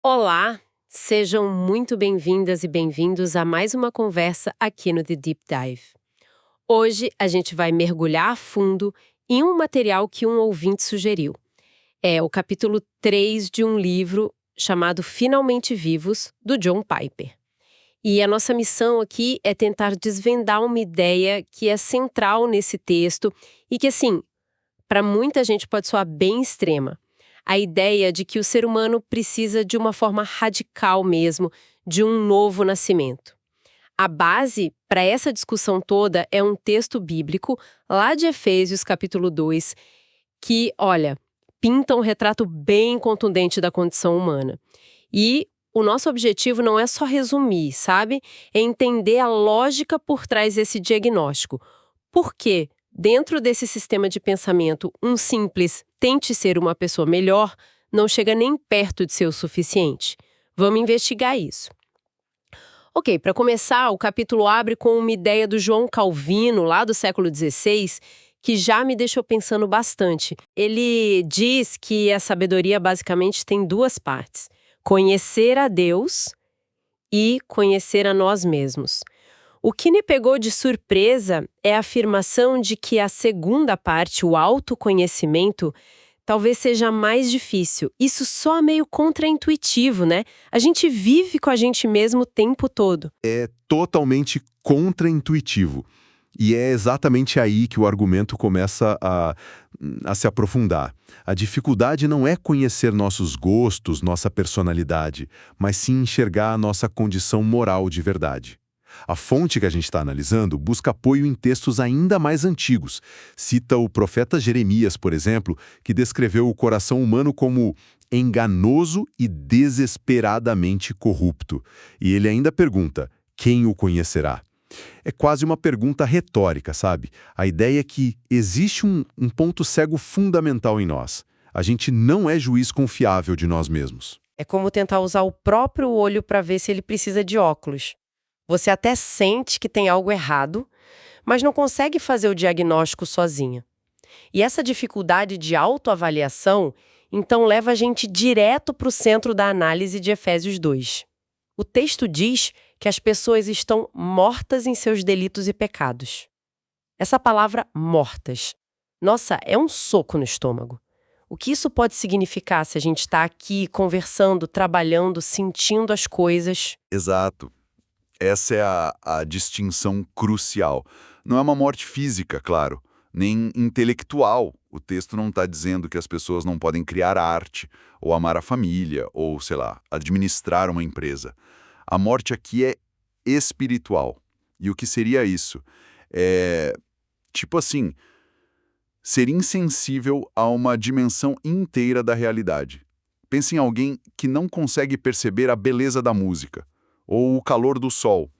Olá, sejam muito bem-vindas e bem-vindos a mais uma conversa aqui no The Deep Dive. Hoje a gente vai mergulhar a fundo em um material que um ouvinte sugeriu. É o capítulo 3 de um livro chamado Finalmente Vivos, do John Piper. E a nossa missão aqui é tentar desvendar uma ideia que é central nesse texto e que, assim, para muita gente pode soar bem extrema. A ideia de que o ser humano precisa de uma forma radical mesmo, de um novo nascimento. A base para essa discussão toda é um texto bíblico, lá de Efésios capítulo 2, que, olha, pinta um retrato bem contundente da condição humana. E o nosso objetivo não é só resumir, sabe? É entender a lógica por trás desse diagnóstico. Por quê? Dentro desse sistema de pensamento, um simples tente ser uma pessoa melhor não chega nem perto de ser o suficiente. Vamos investigar isso. Ok, para começar, o capítulo abre com uma ideia do João Calvino, lá do século XVI, que já me deixou pensando bastante. Ele diz que a sabedoria basicamente tem duas partes: conhecer a Deus e conhecer a nós mesmos. O que me pegou de surpresa é a afirmação de que a segunda parte, o autoconhecimento, talvez seja mais difícil. Isso soa meio contraintuitivo, né? A gente vive com a gente mesmo o tempo todo. É totalmente contraintuitivo. E é exatamente aí que o argumento começa a se aprofundar. A dificuldade não é conhecer nossos gostos, nossa personalidade, mas sim enxergar a nossa condição moral de verdade. A fonte que a gente está analisando busca apoio em textos ainda mais antigos. Cita o profeta Jeremias, por exemplo, que descreveu o coração humano como enganoso e desesperadamente corrupto. E ele ainda pergunta: quem o conhecerá? É quase uma pergunta retórica, sabe? A ideia é que existe um ponto cego fundamental em nós. A gente não é juiz confiável de nós mesmos. É como tentar usar o próprio olho para ver se ele precisa de óculos. Você até sente que tem algo errado, mas não consegue fazer o diagnóstico sozinha. E essa dificuldade de autoavaliação, então, leva a gente direto para o centro da análise de Efésios 2. O texto diz que as pessoas estão mortas em seus delitos e pecados. Essa palavra mortas, nossa, é um soco no estômago. O que isso pode significar se a gente está aqui conversando, trabalhando, sentindo as coisas? Exato. Essa é a distinção crucial. Não é uma morte física, claro, nem intelectual. O texto não está dizendo que as pessoas não podem criar arte, ou amar a família, ou, sei lá, administrar uma empresa. A morte aqui é espiritual. E o que seria isso? É, tipo assim, ser insensível a uma dimensão inteira da realidade. Pense em alguém que não consegue perceber a beleza da música ou o calor do sol.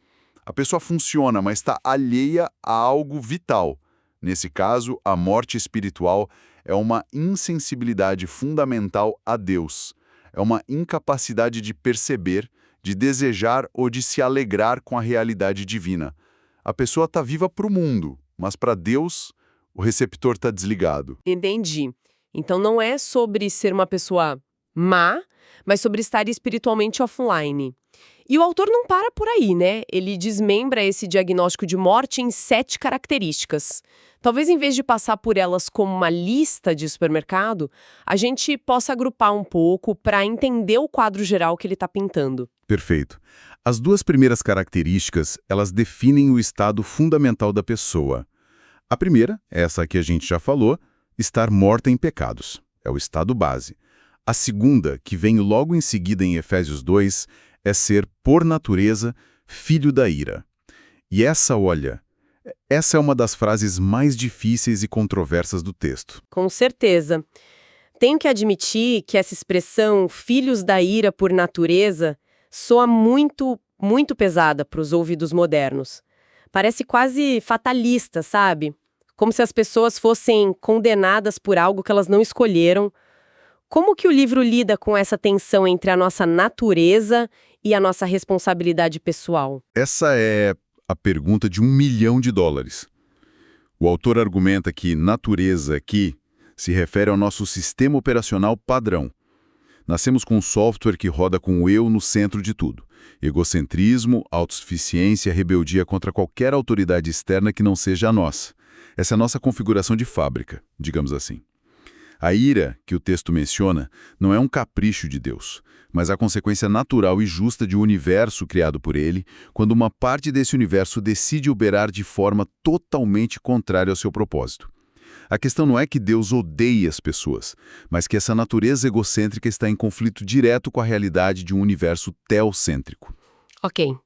A pessoa funciona, mas está alheia a algo vital. Nesse caso, a morte espiritual é uma insensibilidade fundamental a Deus. É uma incapacidade de perceber, de desejar ou de se alegrar com a realidade divina. A pessoa está viva para o mundo, mas para Deus, o receptor está desligado. Entendi. Então não é sobre ser uma pessoa má, mas sobre estar espiritualmente offline. E o autor não para por aí, né? Ele desmembra esse diagnóstico de morte em 7 características. Talvez, em vez de passar por elas como uma lista de supermercado, a gente possa agrupar um pouco para entender o quadro geral que ele está pintando. Perfeito. As duas primeiras características, elas definem o estado fundamental da pessoa. A primeira, essa que a gente já falou, estar morta em pecados. É o estado base. A segunda, que vem logo em seguida em Efésios 2, é ser, por natureza, filho da ira. E olha, essa é uma das frases mais difíceis e controversas do texto. Com certeza. Tenho que admitir que essa expressão filhos da ira por natureza soa muito, muito pesada para os ouvidos modernos. Parece quase fatalista, sabe? Como se as pessoas fossem condenadas por algo que elas não escolheram. Como que o livro lida com essa tensão entre a nossa natureza e a nossa responsabilidade pessoal? Essa é a pergunta de $1 milhão. O autor argumenta que natureza aqui se refere ao nosso sistema operacional padrão. Nascemos com um software que roda com o eu no centro de tudo. Egocentrismo, autossuficiência, rebeldia contra qualquer autoridade externa que não seja a nossa. Essa é a nossa configuração de fábrica, digamos assim. A ira, que o texto menciona, não é um capricho de Deus, mas a consequência natural e justa de um universo criado por ele, quando uma parte desse universo decide operar de forma totalmente contrária ao seu propósito. A questão não é que Deus odeie as pessoas, mas que essa natureza egocêntrica está em conflito direto com a realidade de um universo teocêntrico. Ok.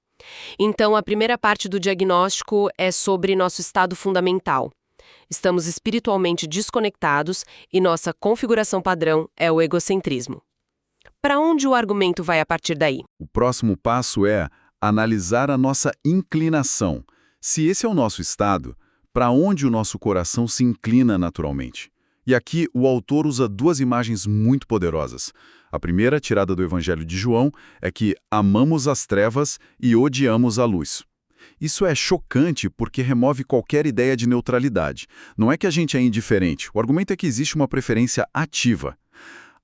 Então, a primeira parte do diagnóstico é sobre nosso estado fundamental. Estamos espiritualmente desconectados e nossa configuração padrão é o egocentrismo. Para onde o argumento vai a partir daí? O próximo passo é analisar a nossa inclinação. Se esse é o nosso estado, para onde o nosso coração se inclina naturalmente? E aqui o autor usa duas imagens muito poderosas. A primeira, tirada do Evangelho de João, é que amamos as trevas e odiamos a luz. Isso é chocante porque remove qualquer ideia de neutralidade. Não é que a gente é indiferente, o argumento é que existe uma preferência ativa.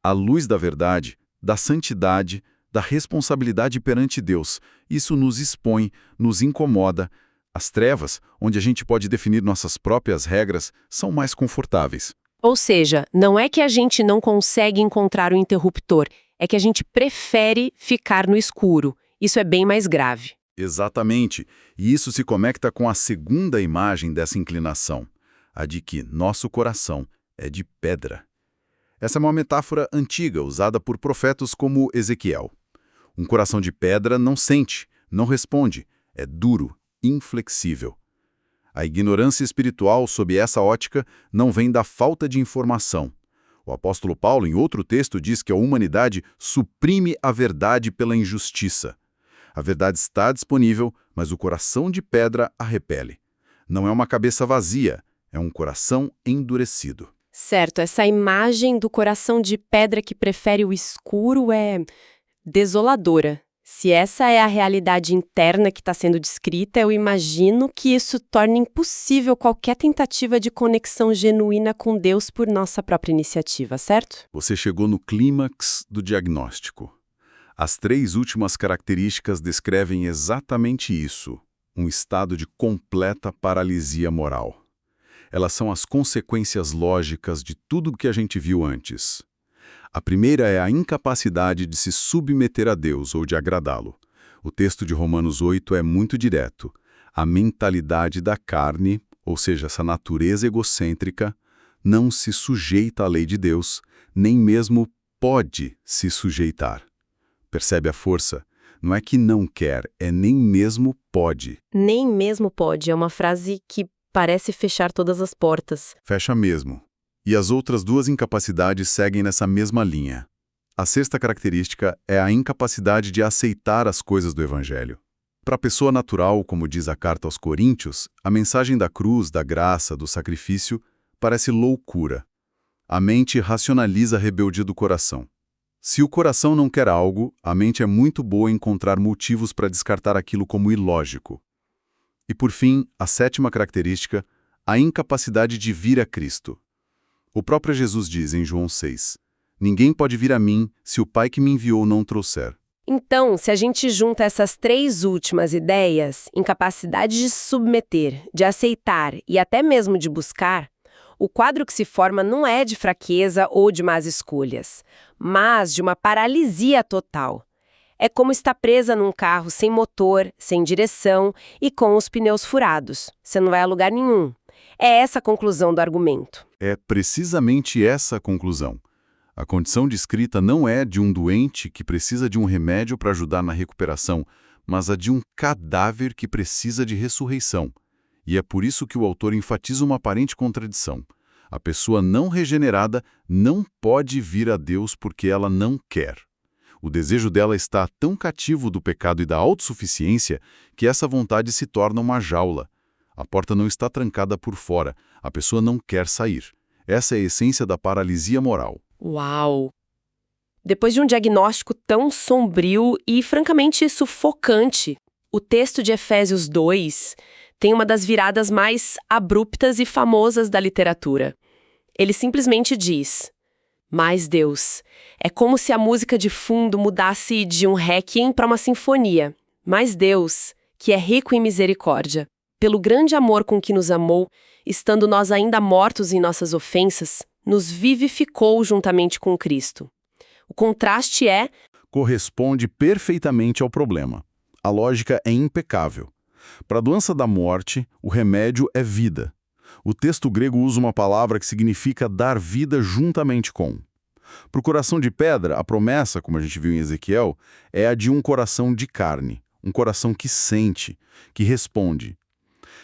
A luz da verdade, da santidade, da responsabilidade perante Deus, isso nos expõe, nos incomoda. As trevas, onde a gente pode definir nossas próprias regras, são mais confortáveis. Ou seja, não é que a gente não consegue encontrar o interruptor, é que a gente prefere ficar no escuro. Isso é bem mais grave. Exatamente. E isso se conecta com a segunda imagem dessa inclinação, a de que nosso coração é de pedra. Essa é uma metáfora antiga usada por profetas como Ezequiel. Um coração de pedra não sente, não responde, é duro, inflexível. A ignorância espiritual, sob essa ótica, não vem da falta de informação. O apóstolo Paulo, em outro texto, diz que a humanidade suprime a verdade pela injustiça. A verdade está disponível, mas o coração de pedra a repele. Não é uma cabeça vazia, é um coração endurecido. Certo, essa imagem do coração de pedra que prefere o escuro é desoladora. Se essa é a realidade interna que está sendo descrita, eu imagino que isso torna impossível qualquer tentativa de conexão genuína com Deus por nossa própria iniciativa, certo? Você chegou no clímax do diagnóstico. As três últimas características descrevem exatamente isso, um estado de completa paralisia moral. Elas são as consequências lógicas de tudo o que a gente viu antes. A primeira é a incapacidade de se submeter a Deus ou de agradá-lo. O texto de Romanos 8 é muito direto. A mentalidade da carne, ou seja, essa natureza egocêntrica, não se sujeita à lei de Deus, nem mesmo pode se sujeitar. Percebe a força? Não é que não quer, é nem mesmo pode. Nem mesmo pode, é uma frase que parece fechar todas as portas. Fecha mesmo. E as outras duas incapacidades seguem nessa mesma linha. A sexta característica é a incapacidade de aceitar as coisas do Evangelho. Para a pessoa natural, como diz a carta aos Coríntios, a mensagem da cruz, da graça, do sacrifício, parece loucura. A mente racionaliza a rebeldia do coração. Se o coração não quer algo, a mente é muito boa em encontrar motivos para descartar aquilo como ilógico. E por fim, a sétima característica, a incapacidade de vir a Cristo. O próprio Jesus diz em João 6, ninguém pode vir a mim se o Pai que me enviou não trouxer. Então, se a gente junta essas três últimas ideias, incapacidade de se submeter, de aceitar e até mesmo de buscar, o quadro que se forma não é de fraqueza ou de más escolhas, mas de uma paralisia total. É como estar presa num carro sem motor, sem direção e com os pneus furados. Você não vai a lugar nenhum. É essa a conclusão do argumento. É precisamente essa a conclusão. A condição descrita não é de um doente que precisa de um remédio para ajudar na recuperação, mas a de um cadáver que precisa de ressurreição. E é por isso que o autor enfatiza uma aparente contradição. A pessoa não regenerada não pode vir a Deus porque ela não quer. O desejo dela está tão cativo do pecado e da autossuficiência que essa vontade se torna uma jaula. A porta não está trancada por fora, a pessoa não quer sair. Essa é a essência da paralisia moral. Uau! Depois de um diagnóstico tão sombrio e, francamente, sufocante, o texto de Efésios 2 tem uma das viradas mais abruptas e famosas da literatura. Ele simplesmente diz: Mais Deus. É como se a música de fundo mudasse de um requiem para uma sinfonia. Mais Deus, que é rico em misericórdia, pelo grande amor com que nos amou, estando nós ainda mortos em nossas ofensas, nos vivificou juntamente com Cristo. O contraste corresponde perfeitamente ao problema. A lógica é impecável. Para a doença da morte, o remédio é vida. O texto grego usa uma palavra que significa dar vida juntamente com. Para o coração de pedra, a promessa, como a gente viu em Ezequiel, é a de um coração de carne, um coração que sente, que responde.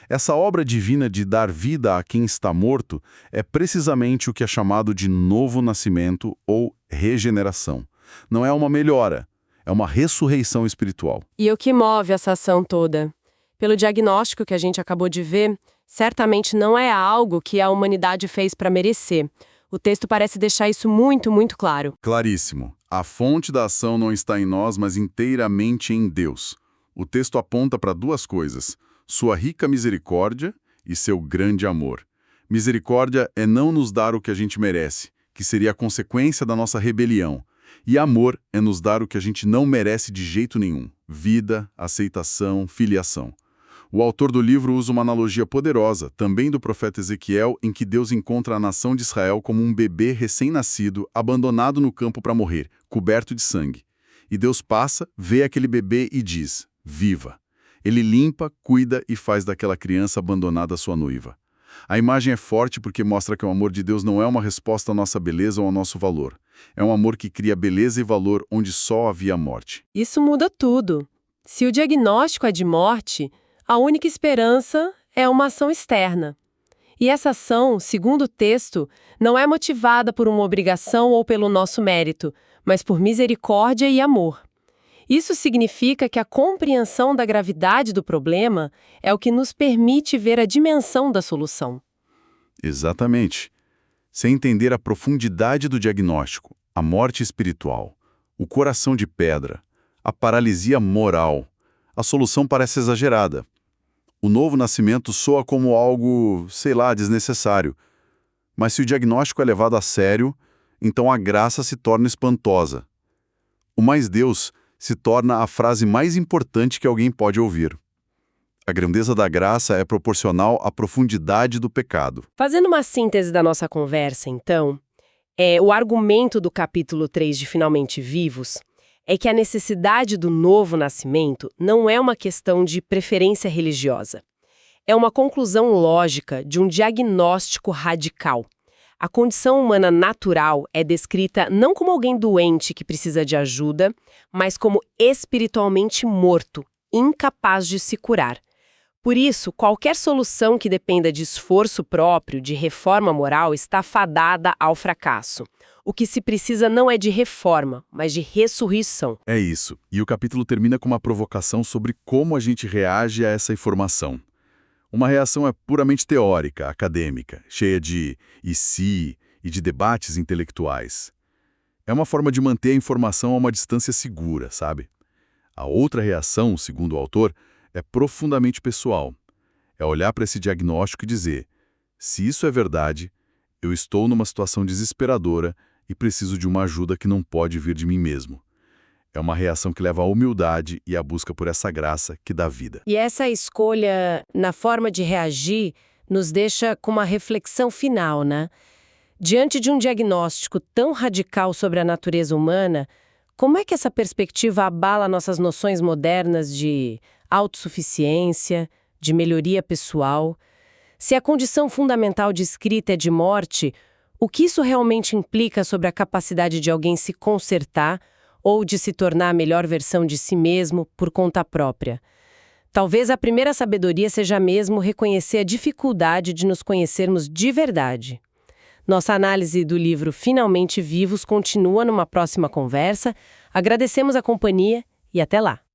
Essa obra divina de dar vida a quem está morto é precisamente o que é chamado de novo nascimento ou regeneração. Não é uma melhora, é uma ressurreição espiritual. E o que move essa ação toda? Pelo diagnóstico que a gente acabou de ver, certamente não é algo que a humanidade fez para merecer. O texto parece deixar isso muito, muito claro. Claríssimo. A fonte da ação não está em nós, mas inteiramente em Deus. O texto aponta para duas coisas: sua rica misericórdia e seu grande amor. Misericórdia é não nos dar o que a gente merece, que seria a consequência da nossa rebelião. E amor é nos dar o que a gente não merece de jeito nenhum: vida, aceitação, filiação. O autor do livro usa uma analogia poderosa, também do profeta Ezequiel, em que Deus encontra a nação de Israel como um bebê recém-nascido, abandonado no campo para morrer, coberto de sangue. E Deus passa, vê aquele bebê e diz: viva. Ele limpa, cuida e faz daquela criança abandonada sua noiva. A imagem é forte porque mostra que o amor de Deus não é uma resposta à nossa beleza ou ao nosso valor. É um amor que cria beleza e valor onde só havia morte. Isso muda tudo. Se o diagnóstico é de morte, a única esperança é uma ação externa. E essa ação, segundo o texto, não é motivada por uma obrigação ou pelo nosso mérito, mas por misericórdia e amor. Isso significa que a compreensão da gravidade do problema é o que nos permite ver a dimensão da solução. Exatamente. Sem entender a profundidade do diagnóstico, a morte espiritual, o coração de pedra, a paralisia moral, a solução parece exagerada. O novo nascimento soa como algo, desnecessário. Mas se o diagnóstico é levado a sério, então a graça se torna espantosa. O mais Deus se torna a frase mais importante que alguém pode ouvir. A grandeza da graça é proporcional à profundidade do pecado. Fazendo uma síntese da nossa conversa, então, o argumento do capítulo 3 de Finalmente Vivos é que a necessidade do novo nascimento não é uma questão de preferência religiosa. É uma conclusão lógica de um diagnóstico radical. A condição humana natural é descrita não como alguém doente que precisa de ajuda, mas como espiritualmente morto, incapaz de se curar. Por isso, qualquer solução que dependa de esforço próprio, de reforma moral, está fadada ao fracasso. O que se precisa não é de reforma, mas de ressurreição. É isso. E o capítulo termina com uma provocação sobre como a gente reage a essa informação. Uma reação é puramente teórica, acadêmica, cheia de e se e de debates intelectuais. É uma forma de manter a informação a uma distância segura, sabe? A outra reação, segundo o autor, é profundamente pessoal. É olhar para esse diagnóstico e dizer: se isso é verdade, eu estou numa situação desesperadora e preciso de uma ajuda que não pode vir de mim mesmo. É uma reação que leva à humildade e à busca por essa graça que dá vida. E essa escolha na forma de reagir nos deixa com uma reflexão final, né? Diante de um diagnóstico tão radical sobre a natureza humana, como é que essa perspectiva abala nossas noções modernas de autossuficiência, de melhoria pessoal? Se a condição fundamental descrita é de morte, o que isso realmente implica sobre a capacidade de alguém se consertar ou de se tornar a melhor versão de si mesmo por conta própria? Talvez a primeira sabedoria seja mesmo reconhecer a dificuldade de nos conhecermos de verdade. Nossa análise do livro Finalmente Vivos continua numa próxima conversa. Agradecemos a companhia e até lá!